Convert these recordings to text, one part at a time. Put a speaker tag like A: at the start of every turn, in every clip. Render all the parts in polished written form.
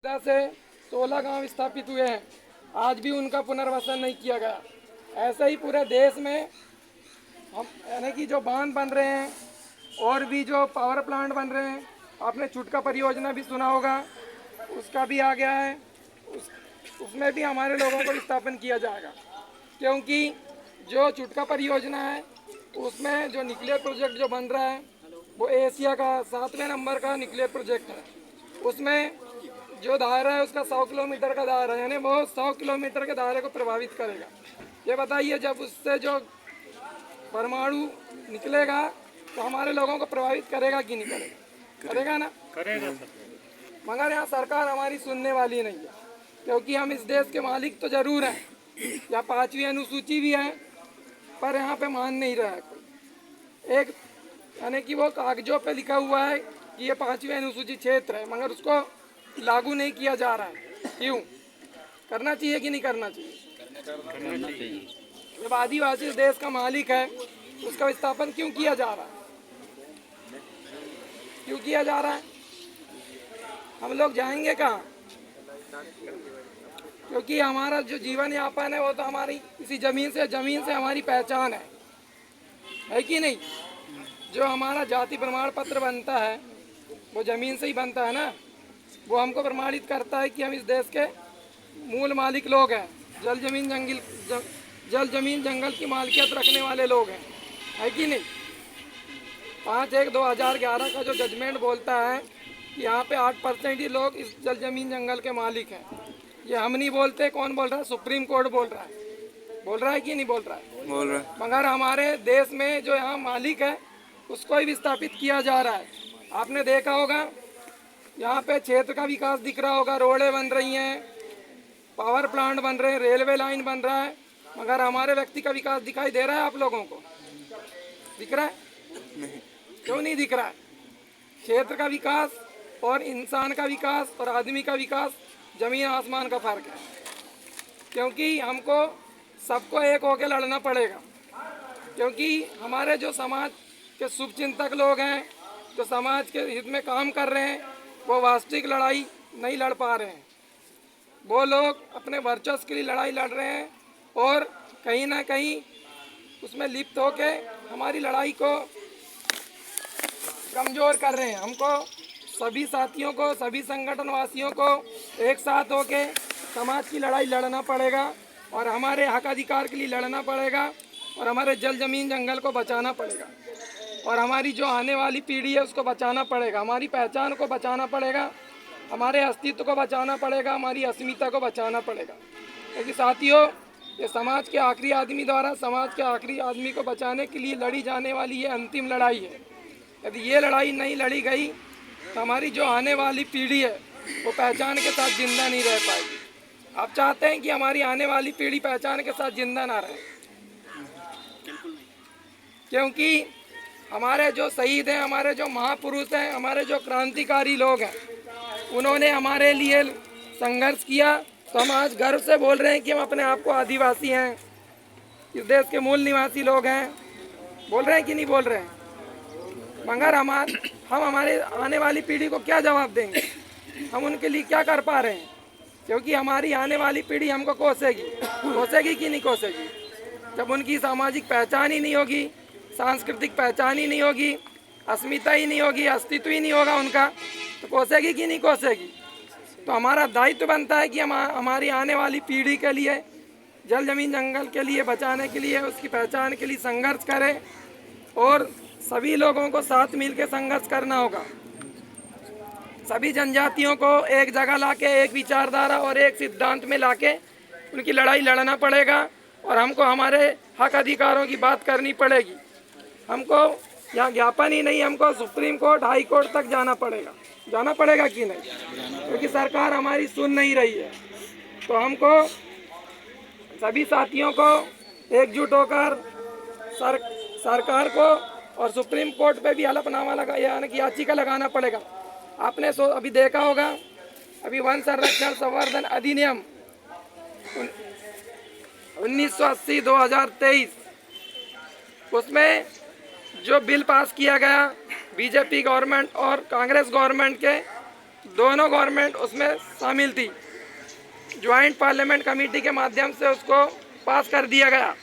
A: से 16 गांव स्थापित हुए हैं, आज भी उनका पुनर्वसन नहीं किया गया। ऐसे ही पूरे देश में हम यानी कि जो बांध बन रहे हैं और भी जो पावर प्लांट बन रहे हैं, आपने छुटका परियोजना भी सुना होगा, उसका भी आ गया है। उसमें भी हमारे लोगों को स्थापन किया जाएगा, क्योंकि जो छुटका परियोजना है उसमें जो न्यूक्लियर प्रोजेक्ट जो बन रहा है वो एशिया का 7वें नंबर का न्यूक्लियर प्रोजेक्ट है। उसमें जो दायरा है उसका 100 किलोमीटर का दायरा है, यानी वो 100 किलोमीटर के दायरे को प्रभावित करेगा। ये बताइए, जब उससे जो परमाणु निकलेगा तो हमारे लोगों को प्रभावित करेगा कि नहीं करेगा? करेगा ना?
B: करेगा।
A: मगर यहाँ सरकार हमारी सुनने वाली नहीं है, क्योंकि हम इस देश के मालिक तो जरूर हैं, या 5वीं अनुसूची भी है, पर यहाँ पे मान नहीं रहा है कोई। एक यानी कि वो कागजों पे लिखा हुआ है कि ये 5वीं अनुसूची क्षेत्र है, मगर उसको लागू नहीं किया जा रहा है। क्यों? करना चाहिए कि नहीं करना चाहिए?
B: करना चाहिए।
A: जब आदिवासी इस देश का मालिक है, उसका विस्थापन क्यों किया जा रहा है? क्यों किया जा रहा है? हम लोग जाएंगे कहाँ? क्योंकि हमारा जो जीवन यापन है वो तो हमारी इसी जमीन से हमारी पहचान है कि नहीं? जो हमारा जाति प्रमाण पत्र बनता है वो जमीन से ही बनता है ना। वो हमको प्रमाणित करता है कि हम इस देश के मूल मालिक लोग हैं, जल जमीन जंगल की मालिकियत रखने वाले लोग हैं, है कि नहीं? 5/1/2011 का जो जजमेंट बोलता है कि यहाँ पे 8% ही लोग इस जल जमीन जंगल के मालिक हैं। ये हम नहीं बोलते, कौन बोल रहा है? सुप्रीम कोर्ट बोल रहा है। बोल रहा है कि नहीं बोल रहा है?
B: बोल रहा है।
A: मगर हमारे देश में जो यहाँ मालिक है उसको ही विस्थापित किया जा रहा है। आपने देखा होगा, यहाँ पे क्षेत्र का विकास दिख रहा होगा, रोडें बन रही हैं, पावर प्लांट बन रहे हैं, रेलवे लाइन बन रहा है, मगर हमारे व्यक्ति का विकास दिखाई दे रहा है? आप लोगों को दिख रहा है?
B: नहीं।
A: क्यों नहीं दिख रहा है? क्षेत्र का विकास और इंसान का विकास और आदमी का विकास जमीन आसमान का फर्क है। क्योंकि हमको सबको एक होकर लड़ना पड़ेगा, क्योंकि हमारे जो समाज के शुभचिंतक लोग हैं, जो समाज के हित में काम कर रहे हैं, वो वास्तविक लड़ाई नहीं लड़ पा रहे हैं। वो लोग अपने वर्चस्व के लिए लड़ाई लड़ रहे हैं और कहीं ना कहीं उसमें लिप्त होके हमारी लड़ाई को कमज़ोर कर रहे हैं। हमको सभी साथियों को, सभी संगठन वासियों को एक साथ होके समाज की लड़ाई लड़ना पड़ेगा और हमारे हक अधिकार के लिए लड़ना पड़ेगा और हमारे जल जमीन जंगल को बचाना पड़ेगा और हमारी जो आने वाली पीढ़ी है उसको बचाना पड़ेगा, हमारी पहचान को बचाना पड़ेगा, हमारे अस्तित्व को बचाना पड़ेगा, हमारी अस्मिता को बचाना पड़ेगा। क्योंकि साथियों, ये समाज के आखिरी आदमी द्वारा समाज के आखिरी आदमी को बचाने के लिए लड़ी जाने वाली ये अंतिम लड़ाई है। यदि ये लड़ाई नहीं लड़ी गई तो हमारी जो आने वाली पीढ़ी है वो पहचान के साथ जिंदा नहीं रह पाएगी। आप चाहते हैं कि हमारी आने वाली पीढ़ी पहचान के साथ जिंदा ना रहे? क्योंकि हमारे जो शहीद हैं, हमारे जो महापुरुष हैं, हमारे जो क्रांतिकारी लोग हैं, उन्होंने हमारे लिए संघर्ष किया। तो हम आज गर्व से बोल रहे हैं कि हम अपने आप को आदिवासी हैं, इस देश के मूल निवासी लोग हैं। बोल रहे हैं कि नहीं बोल रहे हैं? मगर हम हमारे आने वाली पीढ़ी को क्या जवाब देंगे? हम उनके लिए क्या कर पा रहे हैं? क्योंकि हमारी आने वाली पीढ़ी हमको कोसेगी कि नहीं कोसेगी? जब उनकी सामाजिक पहचान ही नहीं होगी, सांस्कृतिक पहचान ही नहीं होगी, अस्मिता ही नहीं होगी, अस्तित्व ही नहीं होगा उनका, तो कोसेगी कि नहीं कोसेगी? तो हमारा दायित्व बनता है कि हम हमारी आने वाली पीढ़ी के लिए, जल जमीन जंगल के लिए बचाने के लिए, उसकी पहचान के लिए संघर्ष करें और सभी लोगों को साथ मिलकर संघर्ष करना होगा। सभी जनजातियों को एक जगह लाके, एक विचारधारा और एक सिद्धांत में लाके उनकी लड़ाई लड़ना पड़ेगा और हमको हमारे हक अधिकारों की बात करनी पड़ेगी। हमको यहाँ ज्ञापन ही नहीं, हमको सुप्रीम कोर्ट, हाई कोर्ट तक जाना पड़ेगा कि नहीं? क्योंकि सरकार हमारी सुन नहीं रही है। तो हमको सभी साथियों को एकजुट होकर सरकार को और सुप्रीम कोर्ट पे भी हलफनामा यानी कि याचिका लगाना पड़ेगा। आपने अभी देखा होगा, अभी वन संरक्षण संवर्धन अधिनियम 1980-2023, उसमें जो बिल पास किया गया बीजेपी गवर्नमेंट और कांग्रेस गवर्नमेंट के दोनों गवर्नमेंट उसमें शामिल थी। ज्वाइंट पार्लियामेंट कमेटी के माध्यम से उसको पास कर दिया गया।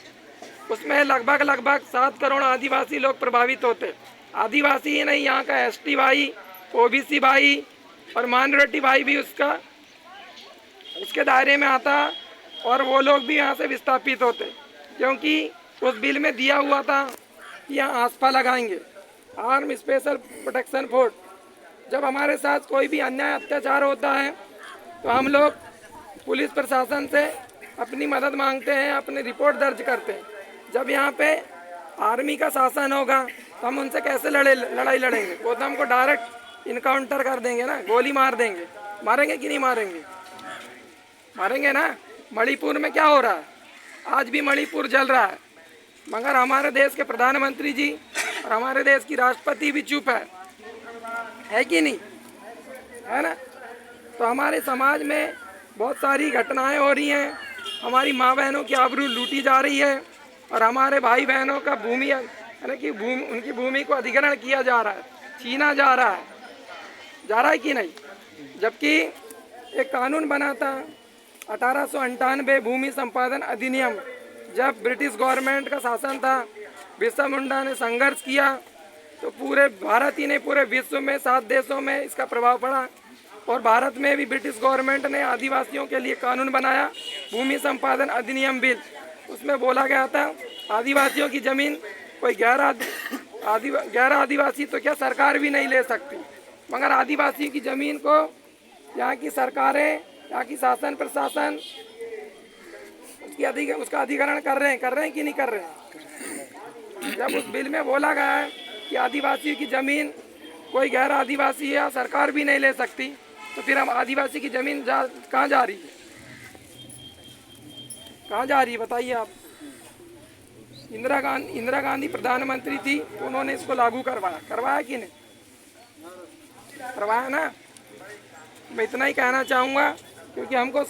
A: उसमें लगभग 7 करोड़ आदिवासी लोग प्रभावित होते। आदिवासी ही नहीं, यहाँ का एसटी भाई, ओबीसी भाई और माइनॉरिटी भाई भी उसके दायरे में आता और वो लोग भी यहाँ से विस्थापित होते, क्योंकि उस बिल में दिया हुआ था कि यहाँ आस्पा लगाएंगे, आर्म स्पेशल प्रोटेक्शन फोर्स। जब हमारे साथ कोई भी अन्याय अत्याचार होता है तो हम लोग पुलिस प्रशासन से अपनी मदद मांगते हैं, अपनी रिपोर्ट दर्ज करते हैं। जब यहाँ पे आर्मी का शासन होगा तो हम उनसे कैसे लड़ाई लड़ेंगे? वो तो हमको डायरेक्ट इनकाउंटर कर देंगे ना, गोली मार देंगे। मारेंगे कि नहीं मारेंगे? मारेंगे ना। मणिपुर में क्या हो रहा है? आज भी मणिपुर जल रहा है, मगर हमारे देश के प्रधानमंत्री जी और हमारे देश की राष्ट्रपति भी चुप है कि नहीं? है ना। तो हमारे समाज में बहुत सारी घटनाएं हो रही हैं, हमारी माँ बहनों की आबरू लूटी जा रही है और हमारे भाई बहनों का उनकी भूमि को अधिग्रहण किया जा रहा है, छीना जा रहा है कि नहीं? जबकि एक कानून बना था 1898 भूमि संपादन अधिनियम, जब ब्रिटिश गवर्नमेंट का शासन था, बिरसा मुंडा ने संघर्ष किया तो पूरे भारत ही नहीं, पूरे विश्व में 7 देशों में इसका प्रभाव पड़ा और भारत में भी ब्रिटिश गवर्नमेंट ने आदिवासियों के लिए कानून बनाया, भूमि संपादन अधिनियम बिल। उसमें बोला गया था आदिवासियों की ज़मीन कोई गैर आदिवासी तो क्या सरकार भी नहीं ले सकती, मगर आदिवासी की ज़मीन को यहाँ की सरकारें, यहाँ की शासन प्रशासन उसका अधिग्रहण कर रहे हैं कि नहीं कर रहे हैं? जब उस बिल में बोला गया है कि आदिवासियों की ज़मीन कोई गैर आदिवासी या सरकार भी नहीं ले सकती, तो फिर हम आदिवासी की ज़मीन कहाँ जा रही है? कहाँ जा रही है बताइए आप? इंदिरा गांधी प्रधानमंत्री थी तो उन्होंने इसको लागू करवाया कि नहीं करवाया ना। मैं इतना ही कहना चाहूँगा, क्योंकि हमको